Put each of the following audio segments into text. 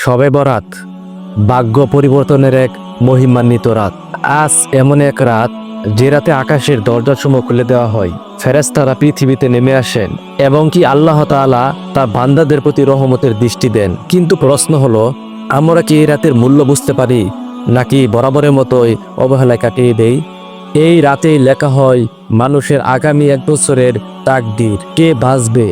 শবে বরাত ভাগ্য পরিবর্তনের এক মহিমান্বিত রাত। আজ এমন এক রাত যে রাতে আকাশের দরজাসমূহ খুলে দেওয়া হয়, ফেরেশতারা পৃথিবীতে নেমে আসেন এবং কি আল্লাহ তাআলা তার বান্দাদের প্রতি রহমতের দৃষ্টি দেন। কিন্তু প্রশ্ন হলো, আমরা কি এই রাতের মূল্য বুঝতে পারি নাকি বরাবরের মতোই অবহেলায় কাটিয়ে দেই? এই রাতেই লেখা হয় মানুষের আগামী 1 বছরের তাকদীর। কে বাঁচবে,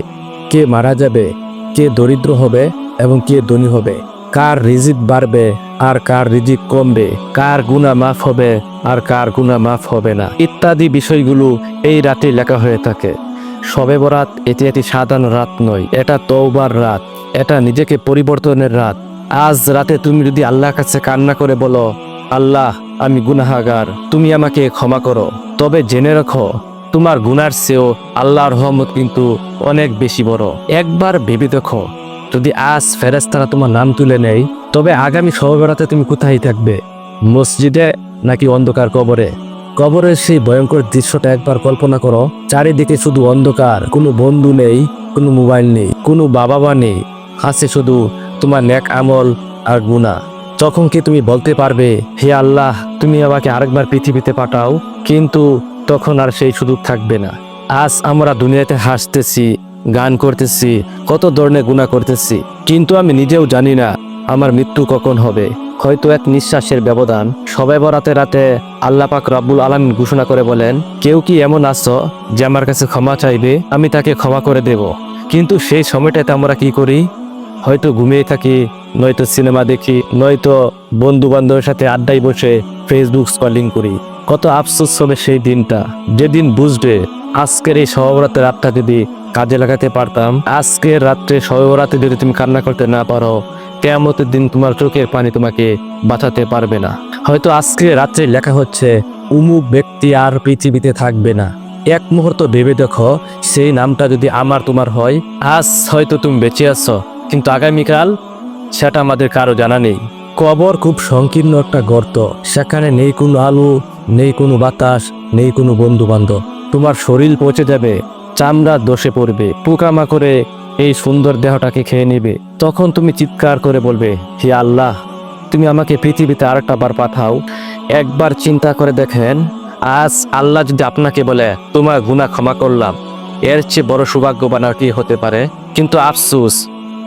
কে মারা যাবে, কে দরিদ্র হবে এবং কে ধনী হবে, কার রিজিক বাড়বে আর কার রিজিক কমবে, কার গুনাহ মাফ হবে আর কার গুনাহ মাফ হবে না, ইত্যাদি বিষয়গুলো এই রাতে লেখা হয়ে থাকে। শবে বরাত এটি সাধারণ রাত নয়, এটা তওবার রাত, এটা নিজেকে পরিবর্তনের রাত। আজ রাতে তুমি যদি আল্লাহর কাছে কান্না করে বলো, আল্লাহ আমি গুনাহগার, তুমি আমাকে ক্ষমা করো, তবে জেনে রাখো তোমার গুনার চেয়েও আল্লাহর রহমত কিন্তু অনেক বেশি বড়। একবার ভেবে দেখো, যদি আজ ফেরেশতারা তোমার নাম তুলে নেয়, তবে আগামী শবে বরাতে তুমি কোথায় থাকবে? মসজিদে নাকি অন্ধকার কবরে? কবরের সেই ভয়ঙ্কর দৃশ্যটা একবার কল্পনা করো। চারিদিকে শুধু অন্ধকার, কোনো বন্ধু নেই, কোনো মোবাইল নেই, কোনো বাবা মা নেই, আছে শুধু তোমার নেক আমল আর গুনাহ। তখন কি তুমি বলতে পারবে, হে আল্লাহ তুমি আমাকে আরেকবার পৃথিবীতে পাঠাও? কিন্তু তখন আর সেই সুযোগ থাকবে না। আজ আমরা দুনিয়াতে হাসতেছি, গান করতেছি, কত ধরনের গুনাহ করতেছি, কিন্তু আমি নিজেও জানি না আমার মৃত্যু কখন হবে। হয়তো এক নিঃশ্বাসের ব্যবধান। শবে বরাতের রাতে আল্লাহ পাক রব্বুল আলামিন ঘোষণা করে বলেন, কেউ কি এমন আছো যে আমার কাছে ক্ষমা চাইবে, আমি তাকে ক্ষমা করে দেব। কিন্তু সেই সময়টাতে আমরা কি করি? হয়তো ঘুমিয়ে থাকি, নয়তো সিনেমা দেখি, নয়তো বন্ধু বান্ধবের সাথে আড্ডায় বসে ফেসবুক স্ক্রলিং করি। কত আফসোস হবে সেই দিনটা, যেদিন বুঝবে আজকের এই শবে বরাতের রাতটা যদি কাজে লাগাতে পারতাম। আজকের রাত্রে শবে বরাতে যদি তুমি কান্না করতে না পারো, কিয়ামতের দিন তোমার চোখের পানি তোমাকে বাঁচাতে পারবে না। হয়তো আজকে রাত্রে লেখা হচ্ছে উমুক ব্যক্তি আর পৃথিবীতে থাকবে না। এক মুহূর্ত ভেবে দেখো, সেই নামটা যদি আমার তোমার হয়। আজ হয়তো তুমি বেঁচে আছো, কিন্তু আগামীকাল সেটা আমাদের কারো জানা নেই। কবর খুব সংকীর্ণ একটা গর্ত, সেখানে নেই কোনো আলো, নেই কোনো বাতাস, নেই কোনো বন্ধু বান্ধব। তোমার শরীর পচে যাবে, চামড়া ধসে পড়বে, পোকামাকড়ে এই সুন্দর দেহটাকে খেয়ে নেবে। তখন তুমি চিৎকার করে বলবে, হে আল্লাহ তুমি আমাকে পৃথিবীতে আরেকটা বার পাঠাও। একবার চিন্তা করে দেখেন, আজ আল্লাহ যদি আপনাকে বলে তোমার গুনাহ ক্ষমা করলাম, এর চেয়ে বড় সৌভাগ্যবান আর কি হতে পারে? কিন্তু আফসোস,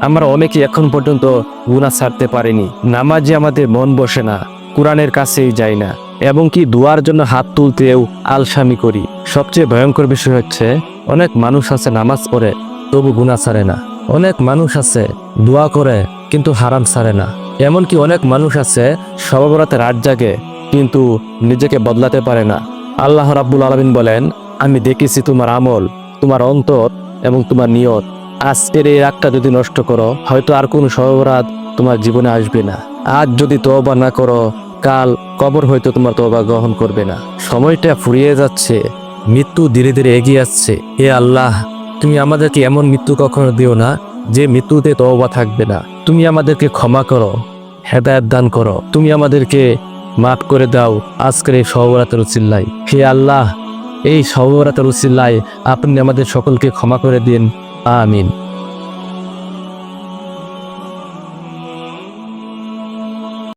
আমরা অনেকে এখন পর্যন্ত গুনাহ ছাড়তে পারিনি। নামাজে আমাদের মন বসে না, কোরআনের কাছেই যাই না, এবং কি দুয়ার জন্য হাত তুলতেও আলসামি করি। সবচেয়ে ভয়ঙ্কর বিষয় হচ্ছে, অনেক মানুষ আছে নামাজ পড়ে তবু গুনাহ ছাড়ে না। অনেক মানুষ আছে দোয়া করে কিন্তু হারাম ছাড়ে না। এমনকি অনেক মানুষ আছে শবে বরাতে রাত জাগে কিন্তু নিজেকে বদলাতে পারে না। আল্লাহ রাব্বুল আলামিন বলেন, আমি দেখেছি তোমার আমল, তোমার অন্তর এবং তোমার নিয়ত। আজকের এই রাতটা যদি নষ্ট করো, হয়তো আর কোনো শবে বরাত তোমার জীবনে আসবে না। আজ যদি তওবা না করো, কাল কবর হয়তো তোমার তওবা গ্রহণ করবে না। সময়টা ফুরিয়ে যাচ্ছে, মৃত্যু ধীরে ধীরে এগিয়ে আসছে। হে আল্লাহ তুমি আমাদেরকে এমন মৃত্যু কখনো দিও না যে মৃত্যুতে তওবা থাকবে না। তুমি আমাদেরকে ক্ষমা করো, হেদায়েত দান করো, তুমি আমাদেরকে মাফ করে দাও আজকের এই শবে বরাতের উসিলায়। হে আল্লাহ এই শবে বরাতের উসিলায় আপনি আমাদের সকলকে ক্ষমা করে দিন, আমিন।